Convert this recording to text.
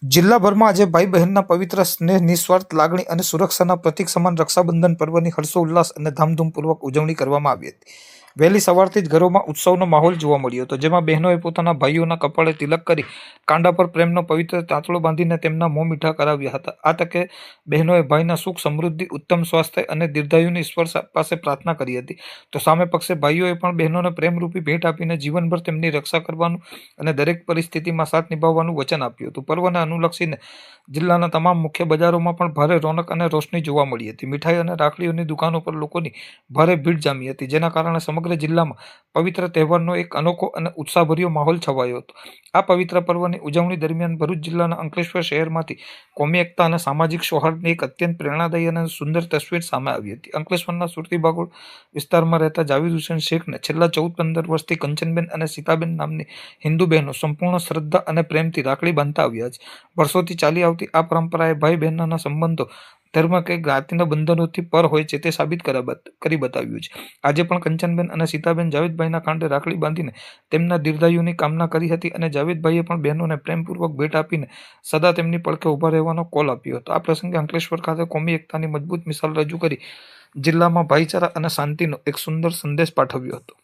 જિલ્લાભરમાં આજે ભાઈ બહેનના પવિત્ર સ્નેહ, નિસ્વાર્થ લાગણી અને સુરક્ષાના પ્રતીક સમાન રક્ષાબંધન પર્વની હર્ષોલ્લાસ અને ધામધૂમપૂર્વક ઉજવણી કરવામાં આવી હતી। વહેલી સવારથી જ ઘરોમાં ઉત્સવનો માહોલ જોવા મળ્યો હતો, જેમાં બહેનોએ પોતાના ભાઈઓના કપાળે તિલક કરી કાંડા પર પ્રેમનો પવિત્ર તાંતણો બાંધીને તેમના મોં મીઠા કરાવ્યા હતા। આ તકે બહેનોએ ભાઈના સુખ, સમૃદ્ધિ, ઉત્તમ સ્વાસ્થ્ય અને દીર્ઘાયુની ઈશ્વર પાસે પ્રાર્થના કરી હતી, તો સામે પક્ષે ભાઈઓએ પણ બહેનોને પ્રેમરૂપી ભેટ આપીને જીવનભર તેમની રક્ષા કરવાનું અને દરેક પરિસ્થિતિમાં સાથ નિભાવવાનું વચન આપ્યું હતું। પર્વને અનુલક્ષીને જિલ્લાના તમામ મુખ્ય બજારોમાં પણ ભારે રોનક અને રોશની જોવા મળી હતી। મીઠાઈ અને રાખડીઓની દુકાનો પર લોકોની ભારે ભીડ જામી હતી, જેના કારણે સમગ્ર જિલ્લામાં પવિત્ર તહેવારનો એક અનોખો અને ઉત્સાહભર્યો માહોલ છવાયો હતો। આ પવિત્ર પર્વની ઉજવણી દરમિયાન ભરૂચ જિલ્લાના અંકલેશ્વર શહેરમાંથી કોમી એકતા અને સામાજિક સૌહાર્દની એક અત્યંત પ્રેરણાદાયી અને સુંદર તસવીર સામે આવી હતી। અંકલેશ્વરના સુરતી બાગોળ વિસ્તારમાં રહેતા જાવેદ હુસેન શેખને છેલ્લા 14-15 વર્ષથી કંચનબેન અને સીતાબેન નામની હિન્દુ બહેનો સંપૂર્ણ શ્રદ્ધા અને પ્રેમથી રાખડી બાંધતા આવ્યા છે। વર્ષોથી ચાલી આવતી આ પરંપરાએ ભાઈ બહેનના સંબંધો ધર્મ કે જ્ઞાતિના બંધનોથી પર હોય છે તે સાબિત કરી બતાવ્યું છે। આજે પણ કંચનબેન અને સીતાબેન જાવેદભાઈના કાંડે રાખડી બાંધીને તેમના દીર્ઘાયુની કામના કરી હતી અને જાવેદભાઈએ પણ બહેનોને પ્રેમપૂર્વક ભેટ આપીને સદા તેમની પડખે ઊભા રહેવાનો કોલ આપ્યો હતો। આ પ્રસંગે અંકલેશ્વર ખાતે કોમી એકતાની મજબૂત મિસાલ રજૂ કરી જિલ્લામાં ભાઈચારા અને શાંતિનો એક સુંદર સંદેશ પાઠવ્યો હતો।